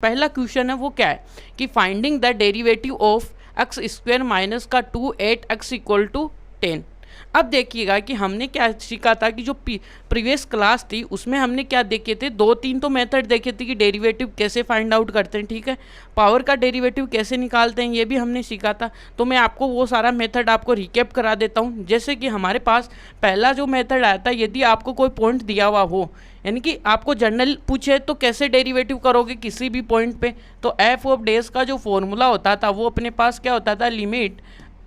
पहला क्वेश्चन है वो क्या है कि finding the derivative of x square minus का 2 8 x इक्वल टू 10। अब देखिएगा कि हमने क्या सीखा था कि जो प्रीवियस क्लास थी उसमें हमने क्या देखे थे, दो तीन तो मेथड देखे थे कि डेरिवेटिव कैसे फाइंड आउट करते हैं, ठीक है। पावर का डेरिवेटिव कैसे निकालते हैं ये भी हमने सीखा था। तो मैं आपको वो सारा मेथड आपको रिकैप करा देता हूँ। जैसे कि हमारे पास पहला जो मेथड आया था, यदि आपको कोई पॉइंट दिया हुआ हो, यानी कि आपको जनरल पूछे तो कैसे डेरिवेटिव करोगे किसी भी पॉइंट पे, तो एफ ऑफ डेज का जो फॉर्मूला होता था वो अपने पास क्या होता था, लिमिट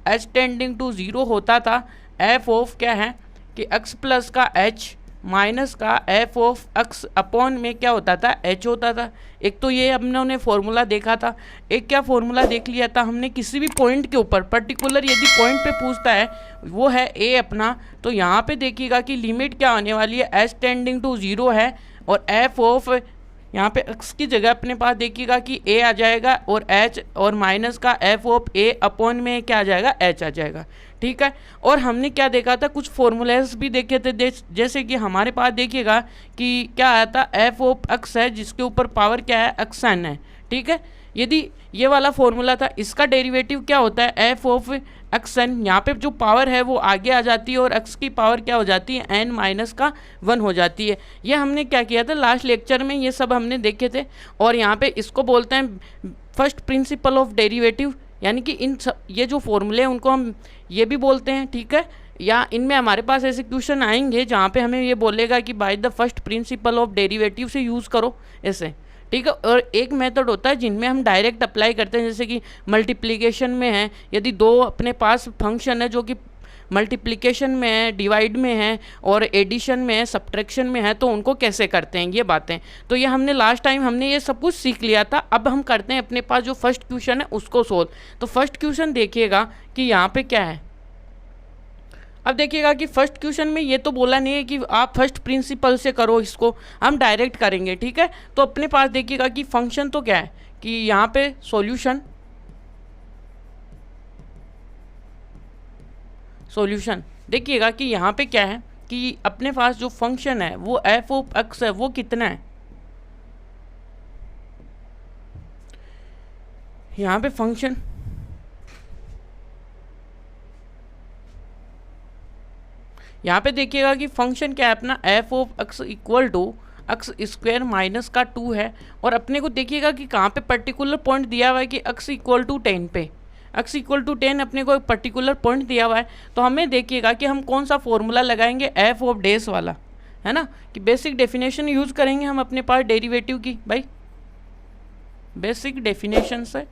एच टेंडिंग टू 0 होता था एफ ऑफ क्या है कि एक्स प्लस का एच माइनस का एफ ऑफ एक्स अपॉन में क्या होता था, एच होता था। एक तो ये हमने फॉर्मूला देखा था। एक क्या फॉर्मूला देख लिया था हमने, किसी भी पॉइंट के ऊपर पर्टिकुलर यदि पॉइंट पे पूछता है वो है ए अपना, तो यहाँ पे देखिएगा कि लिमिट क्या आने वाली है, एच टेंडिंग टू 0 है और एफ ऑफ यहाँ पे एक्स की जगह अपने पास देखिएगा कि ए आ जाएगा और एच और माइनस का एफ ऑफ ए अपॉन में क्या आ जाएगा, एच आ जाएगा, ठीक है। और हमने क्या देखा था, कुछ फॉर्मूलेस भी देखे थे, जैसे कि हमारे पास देखिएगा कि क्या आया था, एफ ऑफ एक्स है जिसके ऊपर पावर क्या है, एक्स एन है, ठीक है। यदि ये वाला फॉर्मूला था, इसका डेरिवेटिव क्या होता है, एफ ऑफ एक्स एन, यहाँ पे जो पावर है वो आगे आ जाती है और एक्स की पावर क्या हो जाती है, एन माइनस का 1 हो जाती है। ये हमने क्या किया था लास्ट लेक्चर में, ये सब हमने देखे थे। और यहाँ पे इसको बोलते हैं फर्स्ट प्रिंसिपल ऑफ डेरिवेटिव, यानी कि इन सब ये जो फॉर्मूले हैं उनको हम ये भी बोलते हैं, ठीक है। या इनमें हमारे पास ऐसे क्वेश्चन आएंगे जहाँ पे हमें ये बोलेगा कि by the first principle of derivative से यूज़ करो ऐसे, ठीक है। और एक मेथड होता है जिनमें हम डायरेक्ट अप्लाई करते हैं, जैसे कि मल्टीप्लिकेशन में है, यदि दो अपने पास फंक्शन है जो कि मल्टीप्लिकेशन में है, डिवाइड में है और एडिशन में है, सब्ट्रैक्शन में है, तो उनको कैसे करते हैं ये बातें। तो ये हमने लास्ट टाइम हमने ये सब कुछ सीख लिया था। अब हम करते हैं अपने पास जो फर्स्ट क्वेश्चन है उसको सोल्व। तो फर्स्ट क्वेश्चन देखिएगा कि यहाँ पे क्या है। अब देखिएगा कि फर्स्ट क्वेश्चन में ये तो बोला नहीं है कि आप फर्स्ट प्रिंसिपल से करो, इसको हम डायरेक्ट करेंगे, ठीक है। तो अपने पास देखिएगा कि फंक्शन तो क्या है कि यहाँ पे सॉल्यूशन देखिएगा कि यहाँ पे क्या है कि अपने पास जो फंक्शन है वो एफ ऑफ एक्स है, वो कितना है, यहाँ पे फंक्शन यहाँ पे देखिएगा कि फंक्शन क्या है अपना, F of X equal to X square minus का 2 है। और अपने को देखिएगा कि कहाँ पे पर्टिकुलर पॉइंट दिया हुआ है कि एक्स इक्वल टू 10 पे, एक्स इक्वल टू 10 अपने को एक पर्टिकुलर पॉइंट दिया हुआ है। तो हमें देखिएगा कि हम कौन सा फॉर्मूला लगाएंगे, एफ ऑफ डेज वाला, है ना, कि बेसिक डेफिनेशन यूज़ करेंगे हम अपने पास डेरिवेटिव की, भाई बेसिक डेफिनेशन से।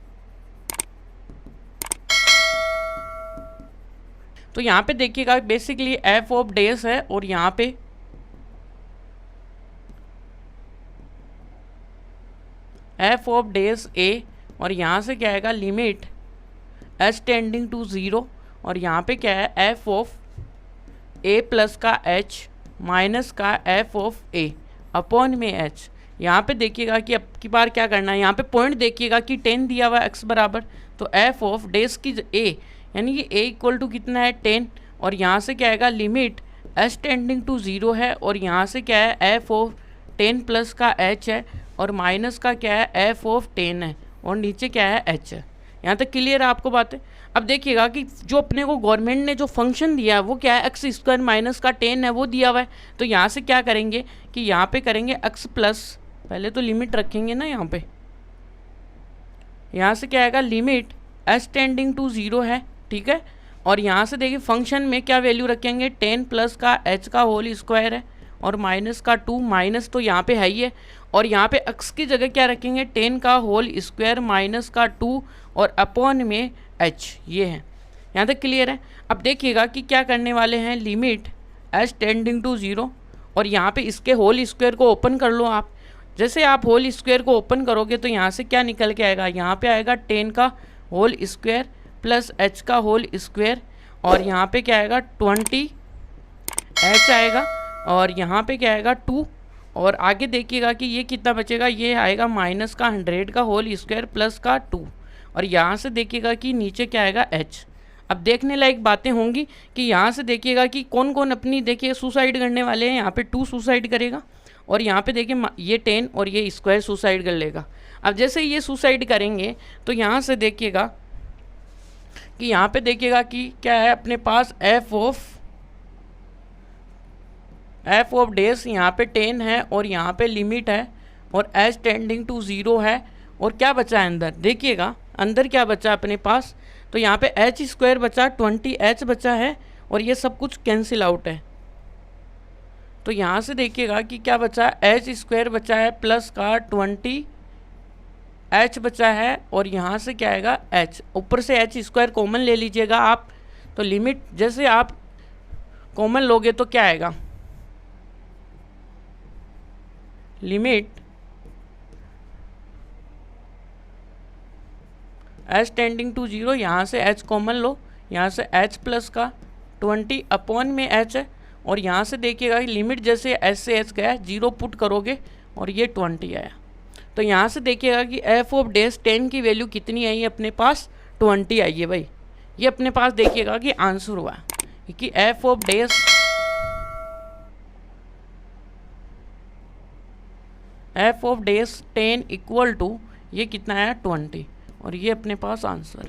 तो यहाँ पे देखिएगा बेसिकली एफ ऑफ डेज है और यहाँ पे एफ ऑफ डेज ए, और यहाँ से क्या आएगा लिमिट एच टेंडिंग टू 0, और यहाँ पे क्या है एफ ऑफ ए प्लस का एच माइनस का एफ ऑफ ए अपॉन में एच। यहाँ पे देखिएगा कि अब की बार क्या करना है, यहाँ पे पॉइंट देखिएगा कि 10 दिया हुआ है एक्स बराबर, तो एफ ऑफ डेज की ए यानी कि ए इक्वल टू कितना है 10, और यहाँ से क्या आएगा लिमिट एच टेंडिंग टू 0 है, और यहाँ से क्या है एफ ऑफ 10 प्लस का एच है और माइनस का क्या है एफ ऑफ 10 है और नीचे क्या है एच है। यहाँ तक क्लियर है आपको बातें। अब देखिएगा कि जो अपने को गवर्नमेंट ने जो फंक्शन दिया है वो क्या है, एक्स स्क्वायर माइनस का 10 है वो दिया हुआ है। तो यहाँ से क्या करेंगे कि यहाँ पे करेंगे एक्स प्लस, पहले तो लिमिट रखेंगे ना यहाँ पे, यहाँ से क्या आएगा लिमिट एच टेंडिंग टू 0 है, ठीक है। और यहाँ से देखिए फंक्शन में क्या वैल्यू रखेंगे, 10 प्लस का एच का होल स्क्वायर है और माइनस का 2, माइनस तो यहाँ पे है ही है, और यहाँ पे एक्स की जगह क्या रखेंगे 10 का होल स्क्वायर माइनस का 2 और अपॉन में एच, ये है। यहाँ तक क्लियर है। अब देखिएगा कि क्या करने वाले हैं, लिमिट एच टेंडिंग टू 0, और यहाँ पे इसके होल स्क्वायर को ओपन कर लो आप। जैसे आप होल स्क्वायर को ओपन करोगे तो यहाँ से क्या निकल के आएगा, यहाँ पे आएगा 10 का होल स्क्वायर प्लस एच का होल स्क्वायर, और यहाँ पे क्या आएगा 20 एच आएगा, और यहाँ पे क्या आएगा 2, और आगे देखिएगा कि ये कितना बचेगा, ये आएगा माइनस का 100 का होल स्क्वायर प्लस का 2, और यहाँ से देखिएगा कि नीचे क्या आएगा एच। अब देखने लायक बातें होंगी कि यहाँ से देखिएगा कि कौन कौन अपनी देखिए सुसाइड करने वाले हैं। यहाँ पे 2 सुसाइड करेगा, और यहाँ पे देखिए ये 10 और ये स्क्वायर सुसाइड कर लेगा। अब जैसे ये सुसाइड करेंगे तो यहाँ से देखिएगा कि यहाँ पे देखिएगा कि क्या है अपने पास एफ ऑफ डेज यहाँ पे 10 है और यहाँ पे लिमिट है और एच टेंडिंग टू 0 है। और क्या बचा है अंदर, देखिएगा अंदर क्या बचा अपने पास, तो यहाँ पे एच स्क्वायर बचा, 20h बचा है और ये सब कुछ कैंसिल आउट है। तो यहाँ से देखिएगा कि क्या बचा, एच स्क्वायर बचा है प्लस का 20h बचा है और यहाँ से क्या आएगा h, ऊपर से एच स्क्वायर कॉमन ले लीजिएगा आप। तो लिमिट जैसे आप कॉमन लोगे तो क्या आएगा, लिमिट h टेंडिंग टू 0, यहाँ से h कॉमन लो, यहाँ से h प्लस का 20 अपॉन में h है और यहाँ से देखिएगा लिमिट जैसे h से h गया 0 पुट करोगे और ये 20 आया। तो यहाँ से देखिएगा कि एफ ऑफ डेज 10 की वैल्यू कितनी आई है अपने पास, 20 आई है भाई। ये अपने पास देखिएगा कि आंसर हुआ कि F of days 10 equal to ये कितना है 20 और ये अपने पास आंसर है।